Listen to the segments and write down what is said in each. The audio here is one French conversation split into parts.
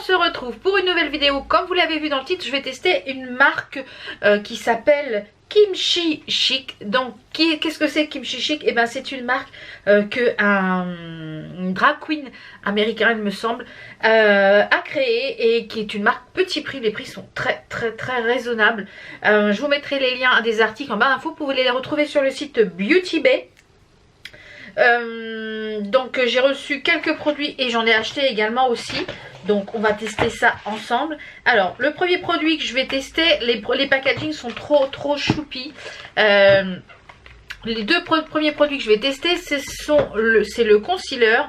se retrouve pour une nouvelle vidéo. Comme vous l'avez vu dans le titre, je vais tester une marque qui s'appelle Kimchi Chic. Donc qu'est-ce que c'est Kimchi Chic? Et ben c'est une marque que un drag queen américain, il me semble, a créée, et qui est une marque petit prix. Les prix sont très raisonnables. Je vous mettrai les liens à des articles en barre d'infos. Vous pouvez les retrouver sur le site Beauty Bay. Donc j'ai reçu quelques produits et j'en ai acheté également aussi. Donc on va tester ça ensemble. Alors le premier produit que je vais tester, les packaging sont trop choupis. Les deux premiers produits que je vais tester, c'est le concealer.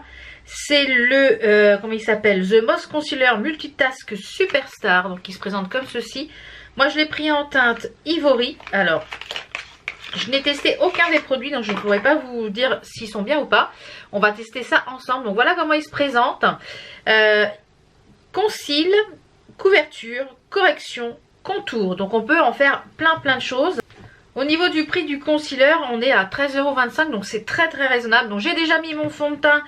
C'est le comment il s'appelle, The Moss Concealer Multitask Superstar. Donc il se présente comme ceci. Moi je l'ai pris en teinte Ivory. Alors je n'ai testé aucun des produits, donc je ne pourrais pas vous dire s'ils sont bien ou pas. On va tester ça ensemble. Donc voilà comment il se présente. Conceal, couverture, correction, contour. Donc on peut en faire plein de choses. Au niveau du prix du concealer, on est à 13,25 €, donc c'est très raisonnable. Donc j'ai déjà mis mon fond de teint,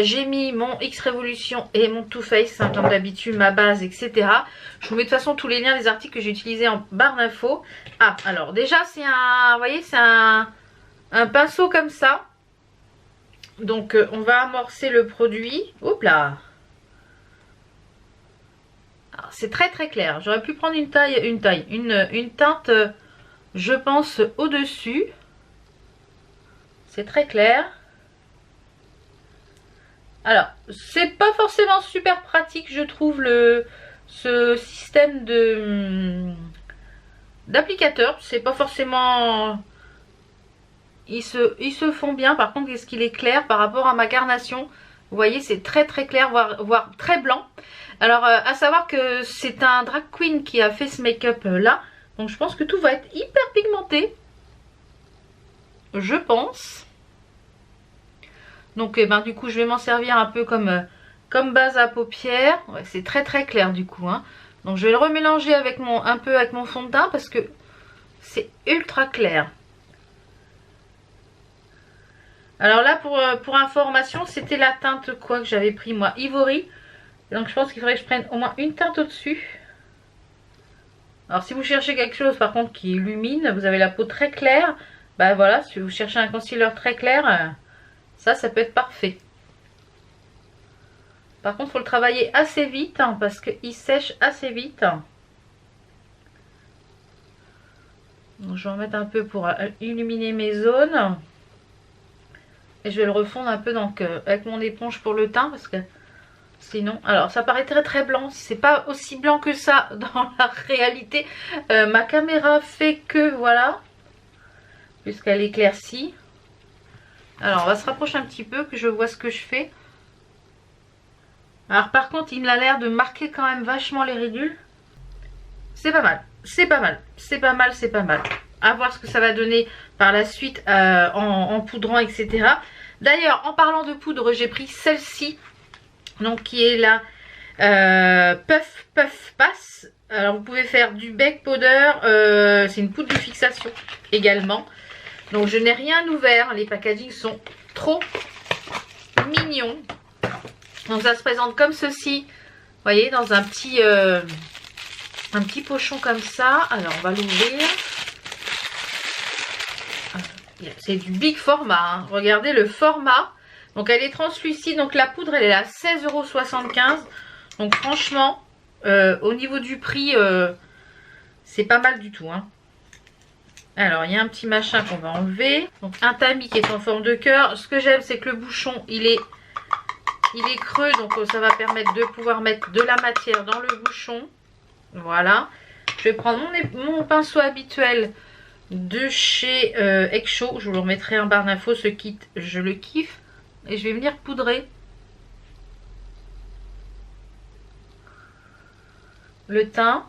j'ai mis mon X Revolution et mon Too Faced, hein, comme d'habitude, ma base, etc. Je vous mets de toute façon tous les liens des articles que j'ai utilisés en barre d'infos. Ah, alors déjà c'est un, vous voyez, c'est un pinceau comme ça. Donc on va amorcer le produit. Hop là. C'est très clair. J'aurais pu prendre une teinte, je pense, au-dessus. C'est très clair. Alors, c'est pas forcément super pratique, je trouve, ce système d'applicateur. C'est pas forcément... Ils se font bien. Par contre, est-ce qu'il est clair par rapport à ma carnation? Vous voyez, c'est très clair, voire très blanc. Alors, à savoir que c'est un drag queen qui a fait ce make-up là. Donc, je pense que tout va être hyper pigmenté. Je pense. Donc, ben, du coup, je vais m'en servir un peu comme base à paupières. Ouais, c'est très clair du coup. Hein. Donc, je vais le remélanger avec un peu avec mon fond de teint parce que c'est ultra clair. Alors là, pour information, c'était la teinte quoi que j'avais pris moi, Ivory. Donc je pense qu'il faudrait que je prenne au moins une teinte au-dessus. Alors si vous cherchez quelque chose par contre qui illumine, vous avez la peau très claire. Bah voilà, si vous cherchez un concealer très clair, ça peut être parfait. Par contre, il faut le travailler assez vite, hein, parce qu'il sèche assez vite. Donc, je vais en mettre un peu pour illuminer mes zones. Et je vais le refondre un peu donc, avec mon éponge pour le teint, parce que sinon... Alors ça paraît très blanc, c'est pas aussi blanc que ça dans la réalité. Ma caméra fait que voilà, puisqu'elle éclaircit. Alors on va se rapprocher un petit peu, que je vois ce que je fais. Alors par contre il me a l'air de marquer quand même vachement les ridules. C'est pas mal, c'est pas mal. À voir ce que ça va donner par la suite en poudrant, etc. D'ailleurs, en parlant de poudre, j'ai pris celle-ci, donc qui est la Puff Pass. Alors, vous pouvez faire du bec powder, c'est une poudre de fixation également. Donc, je n'ai rien ouvert, les packagings sont trop mignons. Donc, ça se présente comme ceci, vous voyez, dans un petit pochon comme ça. Alors, on va l'ouvrir. C'est du big format, hein. Regardez le format. Donc elle est translucide. Donc la poudre elle est à 16,75 €. Donc franchement, au niveau du prix, c'est pas mal du tout. Hein. Alors il y a un petit machin qu'on va enlever. Donc un tamis qui est en forme de cœur. Ce que j'aime c'est que le bouchon il est creux. Donc ça va permettre de pouvoir mettre de la matière dans le bouchon. Voilà. Je vais prendre mon pinceau habituel de chez Exo. Je vous le remettrai en barre d'infos, ce kit je le kiffe, et je vais venir poudrer le teint.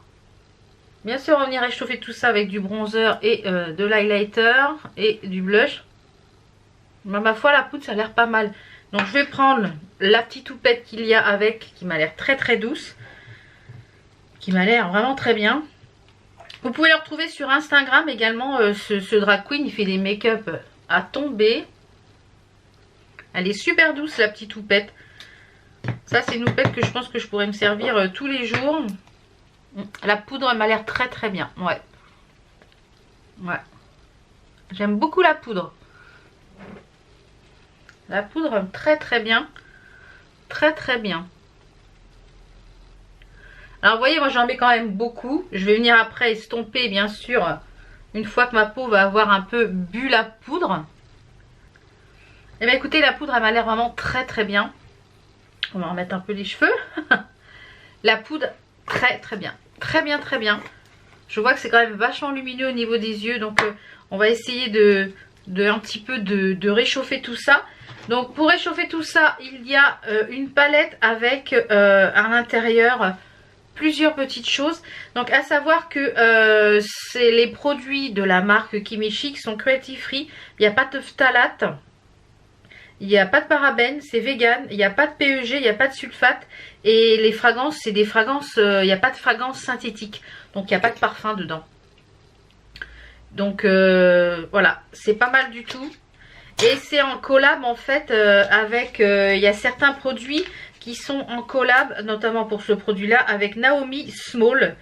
Bien sûr on va venir réchauffer tout ça avec du bronzer et de l'highlighter et du blush. Mais ma foi la poudre ça a l'air pas mal, donc je vais prendre la petite houppette qu'il y a avec, qui m'a l'air très douce, qui m'a l'air vraiment très bien. Vous pouvez le retrouver sur Instagram également, ce drag queen, il fait des make-up à tomber. Elle est super douce la petite houppette. Ça, c'est une houppette que je pense que je pourrais me servir tous les jours. La poudre, elle m'a l'air très très bien. Ouais. Ouais. J'aime beaucoup la poudre. La poudre, très très bien. Très très bien. Alors, vous voyez, moi, j'en mets quand même beaucoup. Je vais venir après estomper, bien sûr, une fois que ma peau va avoir un peu bu la poudre. Eh bien, écoutez, la poudre, elle m'a l'air vraiment très très bien. On va remettre un peu les cheveux. La poudre, très très bien. Très bien, très bien. Je vois que c'est quand même vachement lumineux au niveau des yeux. Donc, on va essayer un petit peu de réchauffer tout ça. Donc, pour réchauffer tout ça, il y a une palette avec à l'intérieur plusieurs petites choses. Donc, à savoir que c'est les produits de la marque Kimchi qui sont cruelty free. Il n'y a pas de phtalate. Il n'y a pas de parabènes, c'est vegan, il n'y a pas de PEG, il n'y a pas de sulfate. Et les fragrances, c'est des fragrances, il n'y a pas de fragrances synthétiques. Donc il n'y a pas de parfum dedans. Donc voilà, c'est pas mal du tout. Et c'est en collab en fait avec, il y a certains produits qui sont en collab, notamment pour ce produit-là, avec Naomi Small,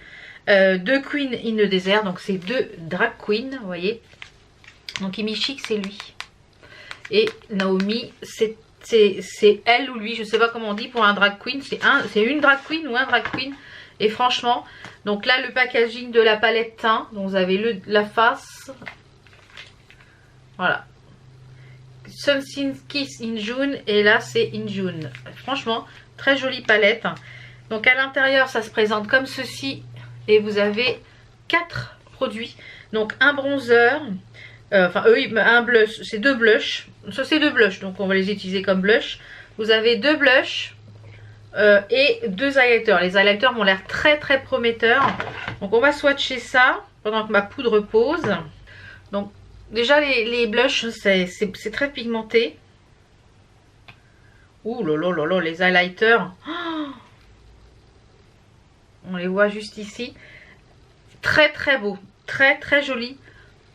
de Queen in the Desert. Donc c'est deux drag queens, vous voyez. Donc Kimchi, c'est lui. Et Naomi, c'est elle ou lui, je ne sais pas comment on dit pour un drag queen. C'est une drag queen ou un drag queen. Et franchement, donc là le packaging de la palette teint. Donc vous avez la face. Voilà. Sunset Kiss in June. Et là c'est in June. Franchement, très jolie palette. Donc à l'intérieur ça se présente comme ceci. Et vous avez 4 produits. Donc un bronzer. Enfin un blush, c'est 2 blushs. Ça c'est 2 blushs, donc on va les utiliser comme blush. Vous avez 2 blushs et 2 highlighters. Les highlighters m'ont l'air très très prometteurs. Donc on va swatcher ça pendant que ma poudre pose. Donc déjà les blushs c'est très pigmenté. Ouh là là là là, les highlighters. Oh, on les voit juste ici. Très très beau, très très joli.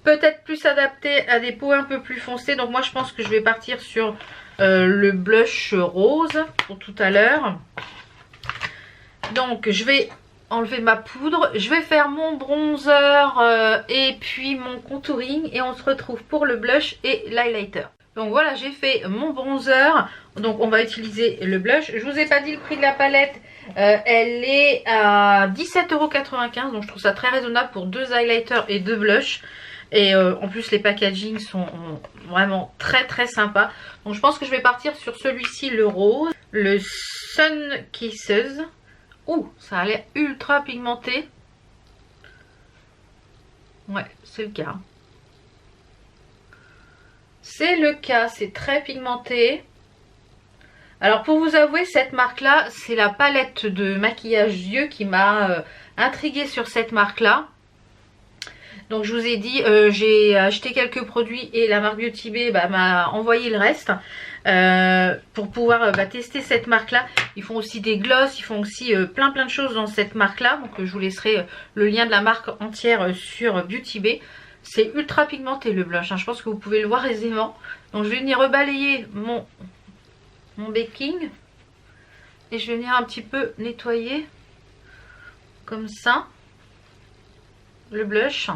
Peut-être plus adapté à des peaux un peu plus foncées. Donc moi je pense que je vais partir sur le blush rose pour tout à l'heure. Donc je vais enlever ma poudre. Je vais faire mon bronzer et puis mon contouring. Et on se retrouve pour le blush et l'highlighter. Donc voilà, j'ai fait mon bronzer. Donc on va utiliser le blush. Je vous ai pas dit le prix de la palette. Elle est à 17,95 €. Donc je trouve ça très raisonnable pour 2 highlighters et 2 blushs. Et en plus les packagings sont vraiment très très sympas. Donc je pense que je vais partir sur celui-ci, le rose. Le Sun Kisses. Ouh, ça a l'air ultra pigmenté. Ouais, c'est le cas. C'est le cas, c'est très pigmenté. Alors pour vous avouer, cette marque là, c'est la palette de maquillage yeux qui m'a intriguée sur cette marque là. Donc je vous ai dit, j'ai acheté quelques produits et la marque Beauty Bay m'a envoyé le reste pour pouvoir tester cette marque là. Ils font aussi des gloss, ils font aussi plein de choses dans cette marque là. Donc je vous laisserai le lien de la marque entière sur Beauty Bay. C'est ultra pigmenté le blush, hein. Je pense que vous pouvez le voir aisément. Donc je vais venir rebalayer mon baking et je vais venir un petit peu nettoyer comme ça le blush.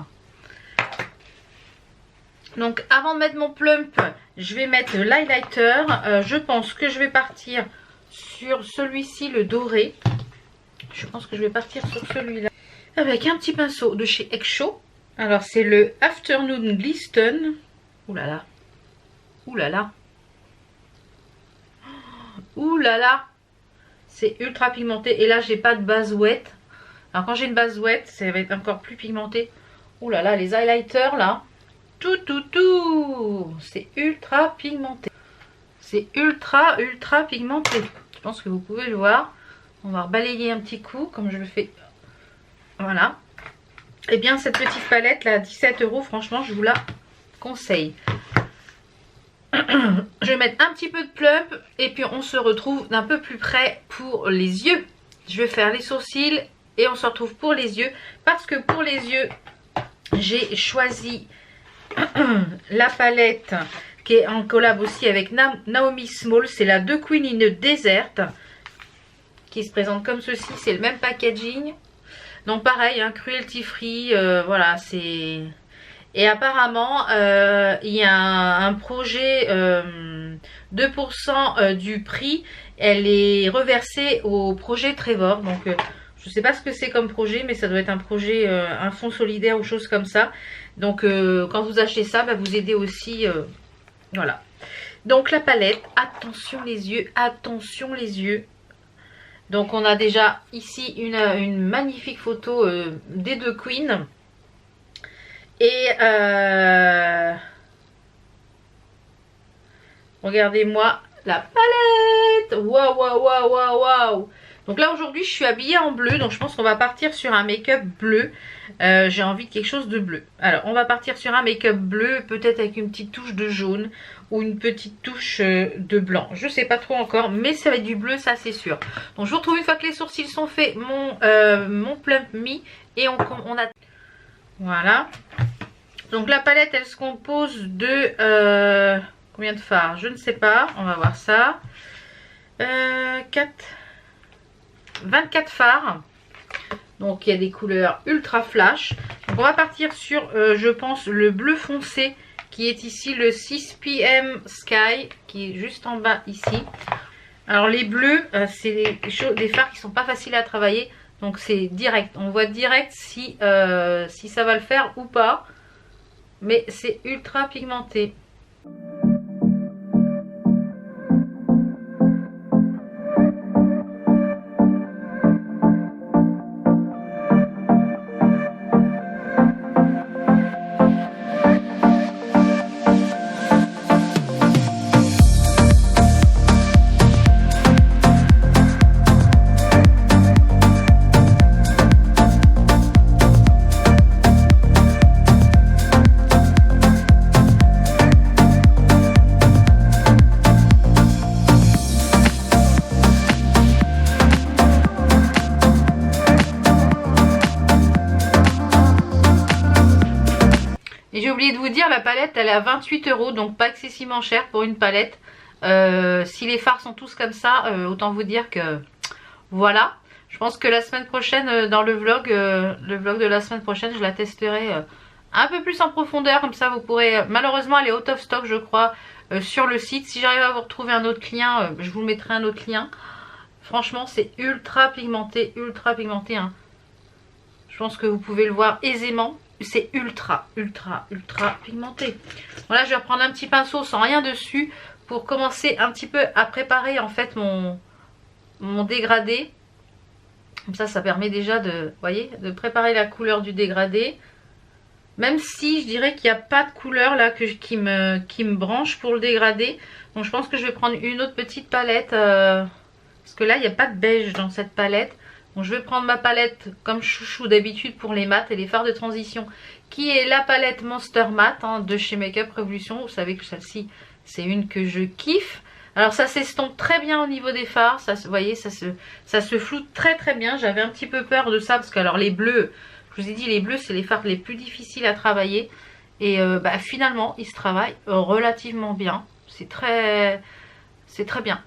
Donc avant de mettre mon plump, je vais mettre l'highlighter. Je pense que je vais partir sur celui-ci, le doré. Je pense que je vais partir sur celui-là avec un petit pinceau de chez Exo. Alors c'est le Afternoon Glisten. Ouh là là. Ouh là là. Ouh là là. C'est ultra pigmenté. Et là j'ai pas de base wet. Alors quand j'ai une base wet, ça va être encore plus pigmenté. Ouh là là, les highlighters là. Tout. C'est ultra pigmenté. C'est ultra pigmenté. Je pense que vous pouvez le voir. On va rebalayer un petit coup comme je le fais. Voilà. Et bien cette petite palette là, 17 €, franchement je vous la conseille. Je vais mettre un petit peu de plump et puis on se retrouve d'un peu plus près pour les yeux. Je vais faire les sourcils et on se retrouve pour les yeux. Parce que pour les yeux, j'ai choisi la palette qui est en collab aussi avec Naomi Small. C'est la The Queen in the Desert qui se présente comme ceci. C'est le même packaging. Donc pareil, hein, cruelty free, voilà, c'est... Et apparemment, il y a un projet, 2% du prix, elle est reversée au projet Trevor. Donc, je ne sais pas ce que c'est comme projet, mais ça doit être un projet, un fonds solidaire ou chose comme ça. Donc, quand vous achetez ça, bah, vous aidez aussi, voilà. Donc, la palette, attention les yeux, attention les yeux. Donc, on a déjà ici une magnifique photo des deux queens. Et regardez-moi la palette. Waouh, waouh, waouh, waouh, waouh. Donc là aujourd'hui je suis habillée en bleu. Donc je pense qu'on va partir sur un make-up bleu. J'ai envie de quelque chose de bleu. Alors on va partir sur un make-up bleu. Peut-être avec une petite touche de jaune. Ou une petite touche de blanc. Je sais pas trop encore. Mais ça va être du bleu, ça c'est sûr. Donc je vous retrouve une fois que les sourcils sont faits. Mon Plump Me. Et on a... Voilà. Donc la palette elle se compose de combien de fards? Je ne sais pas, on va voir ça. 24 fards. Donc il y a des couleurs ultra flash. Donc on va partir sur je pense le bleu foncé qui est ici le 6 PM Sky qui est juste en bas ici. Alors les bleus c'est des fards qui sont pas faciles à travailler. Donc c'est direct, on voit direct si ça va le faire ou pas. Mais c'est ultra pigmenté. J'ai oublié de vous dire, la palette elle est à 28 €, donc pas excessivement cher pour une palette. Si les fards sont tous comme ça, autant vous dire que voilà. Je pense que la semaine prochaine, dans le vlog de la semaine prochaine, je la testerai un peu plus en profondeur. Comme ça vous pourrez, malheureusement elle est out of stock je crois sur le site. Si j'arrive à vous retrouver un autre lien, je vous mettrai un autre lien. Franchement c'est ultra pigmenté hein. Je pense que vous pouvez le voir aisément. C'est ultra pigmenté. Voilà, je vais reprendre un petit pinceau sans rien dessus pour commencer un petit peu à préparer en fait mon dégradé. Comme ça permet déjà de, vous voyez, de préparer la couleur du dégradé. Même si je dirais qu'il n'y a pas de couleur là qui me branche pour le dégradé. Donc je pense que je vais prendre une autre petite palette. Parce que là, il n'y a pas de beige dans cette palette. Donc je vais prendre ma palette comme chouchou d'habitude pour les mats et les fards de transition, qui est la palette Monster Matte hein, de chez Make Up Revolution. Vous savez que celle-ci c'est une que je kiffe. Alors ça s'estompe très bien au niveau des fards, ça, vous voyez, ça se floute très bien. J'avais un petit peu peur de ça parce que alors les bleus, je vous ai dit les bleus c'est les fards les plus difficiles à travailler. Et finalement ils se travaillent relativement bien, c'est très bien.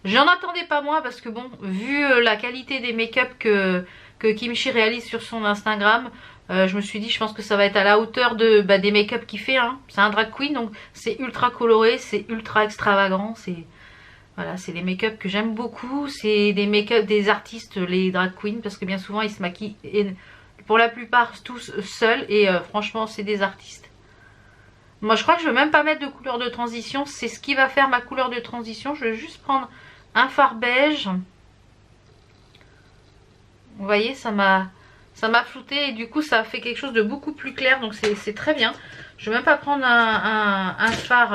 J'en attendais pas moins parce que bon, vu la qualité des make-up que Kimchi réalise sur son Instagram, je me suis dit je pense que ça va être à la hauteur de des make-up qu'il fait. Hein. C'est un drag queen donc c'est ultra coloré, c'est ultra extravagant. Voilà, c'est des make-up que j'aime beaucoup. C'est des make-up des artistes, les drag queens, parce que bien souvent ils se maquillent pour la plupart tous seuls et franchement c'est des artistes. Moi je crois que je ne vais même pas mettre de couleur de transition, c'est ce qui va faire ma couleur de transition. Je vais juste prendre un fard beige. Vous voyez, ça m'a flouté et du coup ça a fait quelque chose de beaucoup plus clair, donc c'est très bien. Je vais même pas prendre un fard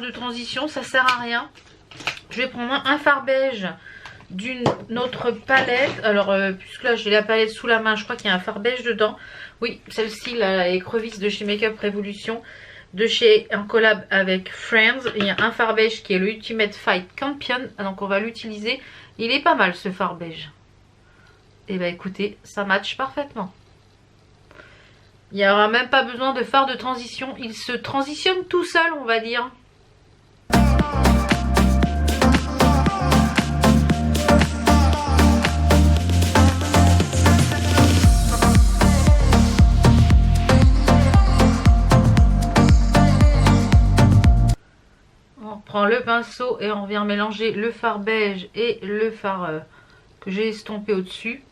de transition, ça sert à rien. Je vais prendre un fard beige d'une autre palette. Alors puisque là j'ai la palette sous la main, je crois qu'il y a un fard beige dedans. Oui, celle-ci, la écrevisse de chez Make Up Revolution, de chez un collab avec Friends. Il y a un fard beige qui est le Ultimate Fight Champion, donc on va l'utiliser. Il est pas mal ce fard beige. Et bah écoutez, ça match parfaitement. Il n'y aura même pas besoin de fard de transition, il se transitionne tout seul on va dire. prend le pinceau et on vient mélanger le fard beige et le fard que j'ai estompé au-dessus.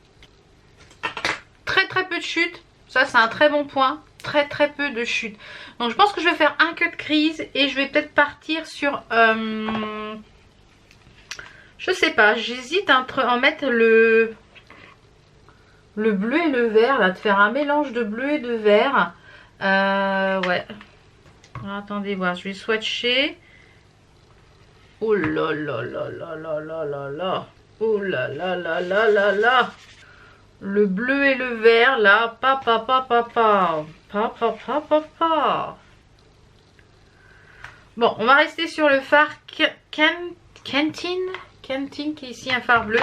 Très peu de chute, ça c'est un très bon point. Très peu de chute. Donc je pense que je vais faire un cut crease et je vais peut-être partir sur... je sais pas, j'hésite entre en mettre le bleu et le vert, là, de faire un mélange de bleu et de vert. Ouais. Alors, attendez, voir, je vais swatcher. Oh là là là là là là là là. Oh là là là là là là. Le bleu et le vert, là, papa. Bon, on va rester sur le fard Kentin qui est ici un fard bleu.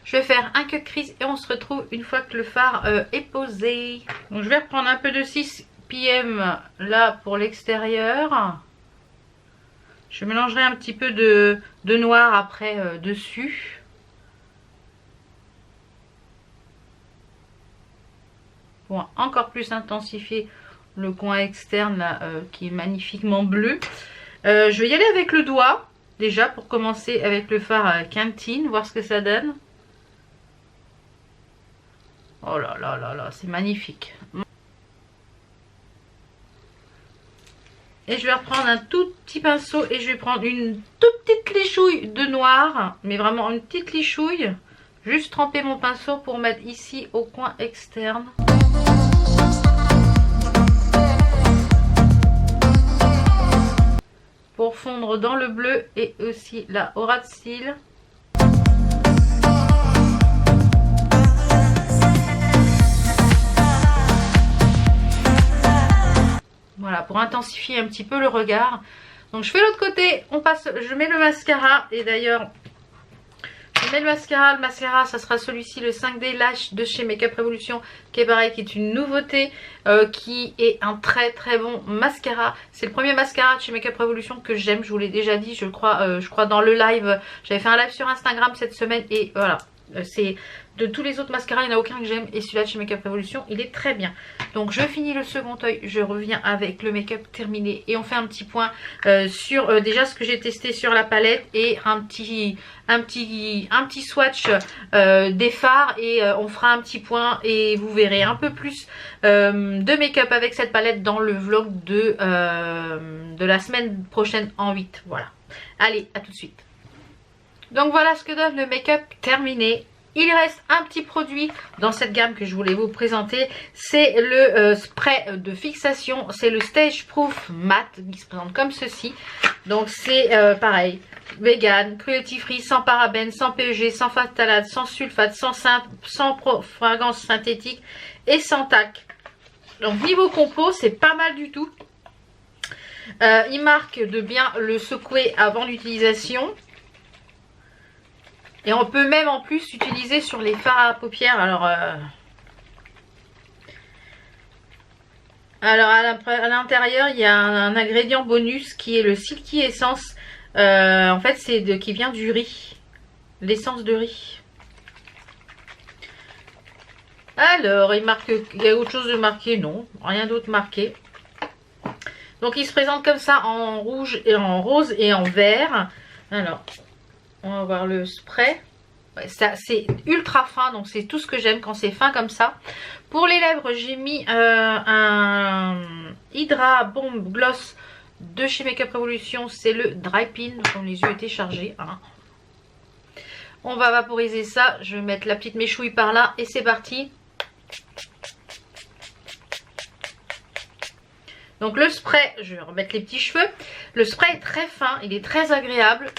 Je vais faire un cut crease et on se retrouve une fois que le fard est posé. Donc je vais reprendre un peu de 6 PM là pour l'extérieur. Je mélangerai un petit peu de noir après dessus. Pour encore plus intensifier le coin externe là, qui est magnifiquement bleu. Je vais y aller avec le doigt déjà pour commencer avec le fard Kentin, voir ce que ça donne. Oh là là là là, c'est magnifique. Et je vais reprendre un tout petit pinceau et je vais prendre une toute petite lichouille de noir, mais vraiment une petite lichouille. Juste tremper mon pinceau pour mettre ici au coin externe. Pour fondre dans le bleu et aussi la au ras de cils. Voilà, pour intensifier un petit peu le regard. Donc je fais l'autre côté, on passe, je mets le mascara et d'ailleurs je mets le mascara ça sera celui-ci, le 5D Lash de chez Makeup Revolution, qui est pareil, qui est une nouveauté, qui est un très bon mascara. C'est le premier mascara de chez Makeup Revolution que j'aime, je vous l'ai déjà dit, je crois dans le live, j'avais fait un live sur Instagram cette semaine et voilà. C'est de tous les autres mascaras, il n'y en a aucun que j'aime et celui-là de chez Makeup Revolution, il est très bien. Donc je finis le second œil, je reviens avec le make-up terminé et on fait un petit point sur déjà ce que j'ai testé sur la palette et un petit swatch des fards et on fera un petit point et vous verrez un peu plus de make-up avec cette palette dans le vlog de la semaine prochaine en 8. Voilà. Allez, à tout de suite. Donc voilà ce que donne le make-up terminé. Il reste un petit produit dans cette gamme que je voulais vous présenter. C'est le spray de fixation. C'est le Stage Proof Matte qui se présente comme ceci. Donc c'est pareil. Vegan, cruelty free, sans parabènes, sans PEG, sans phtalate, sans sulfate, sans fragrance synthétique et sans tac. Donc niveau compo, c'est pas mal du tout. Il marque de bien le secouer avant l'utilisation. Et on peut même en plus utiliser sur les fards à paupières. Alors à l'intérieur, il y a un ingrédient bonus qui est le Silky Essence. En fait, c'est qui vient du riz. L'essence de riz. Alors, il y a autre chose de marqué? Non, rien d'autre marqué. Donc, il se présente comme ça en rouge et en rose et en vert. Alors... on va voir le spray. Ouais, c'est ultra fin, donc c'est tout ce que j'aime quand c'est fin comme ça. Pour les lèvres, j'ai mis un Hydra Bomb Gloss de chez Makeup Revolution. C'est le Dry Pin, comme les yeux étaient chargés. Hein. On va vaporiser ça. Je vais mettre la petite méchouille par là et c'est parti. Donc le spray, je vais remettre les petits cheveux. Le spray est très fin, il est très agréable.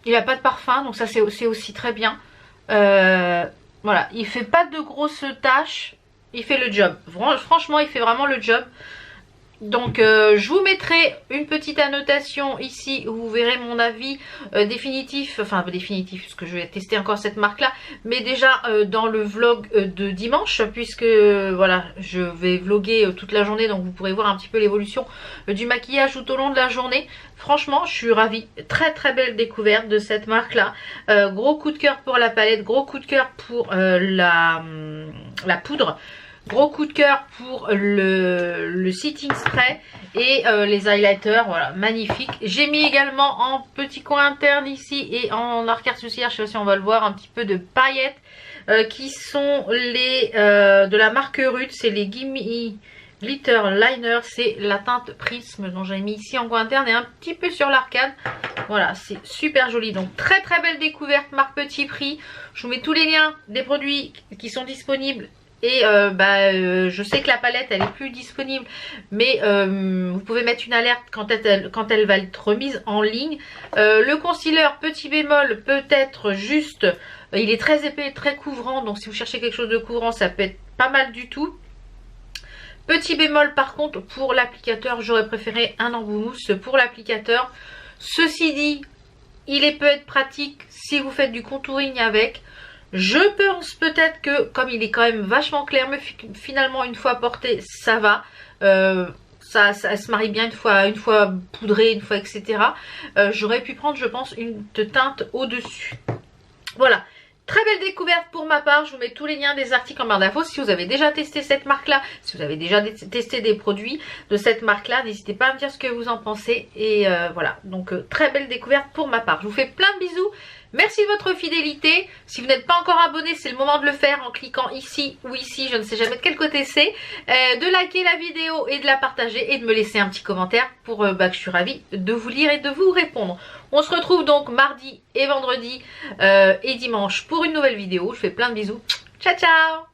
Il n'a pas de parfum, donc ça c'est aussi très bien. Voilà, il fait pas de grosses taches. Il fait le job. Franchement, il fait vraiment le job. Donc je vous mettrai une petite annotation ici où vous verrez mon avis définitif, enfin définitif parce que je vais tester encore cette marque là, mais déjà dans le vlog de dimanche, puisque voilà, je vais vlogger toute la journée, donc vous pourrez voir un petit peu l'évolution du maquillage tout au long de la journée. Franchement, je suis ravie, très belle découverte de cette marque là. Gros coup de cœur pour la palette, gros coup de cœur pour la poudre. Gros coup de cœur pour le setting spray et les highlighters, voilà, magnifique. J'ai mis également en petit coin interne ici et en arcade sourcilière, je sais pas si on va le voir, un petit peu de paillettes qui sont les de la marque Rude, c'est les Gimme Glitter Liner, c'est la teinte Prisme dont j'ai mis ici en coin interne et un petit peu sur l'arcade. Voilà, c'est super joli. Donc très très belle découverte, marque Petit Prix. Je vous mets tous les liens des produits qui sont disponibles. Et je sais que la palette elle est plus disponible, mais vous pouvez mettre une alerte quand elle va être remise en ligne. Le concealer, petit bémol, peut-être juste, il est très épais, très couvrant, donc si vous cherchez quelque chose de couvrant, ça peut être pas mal du tout. Petit bémol par contre pour l'applicateur, j'aurais préféré un embout mousse pour l'applicateur. Ceci dit, il peut être pratique si vous faites du contouring avec. Je pense peut-être que comme il est quand même vachement clair, mais finalement une fois porté ça va. Ça se marie bien une fois poudré, une fois etc. J'aurais pu prendre je pense une teinte au dessus. Voilà. Très belle découverte pour ma part, je vous mets tous les liens des articles en barre d'infos. Si vous avez déjà testé cette marque là, si vous avez déjà testé des produits de cette marque là, n'hésitez pas à me dire ce que vous en pensez. Et voilà, donc très belle découverte pour ma part. Je vous fais plein de bisous, merci de votre fidélité. Si vous n'êtes pas encore abonné, c'est le moment de le faire en cliquant ici ou ici, je ne sais jamais de quel côté c'est. De liker la vidéo et de la partager et de me laisser un petit commentaire pour que je suis ravie de vous lire et de vous répondre. On se retrouve donc mardi et vendredi et dimanche pour une nouvelle vidéo. Je fais plein de bisous. Ciao ciao.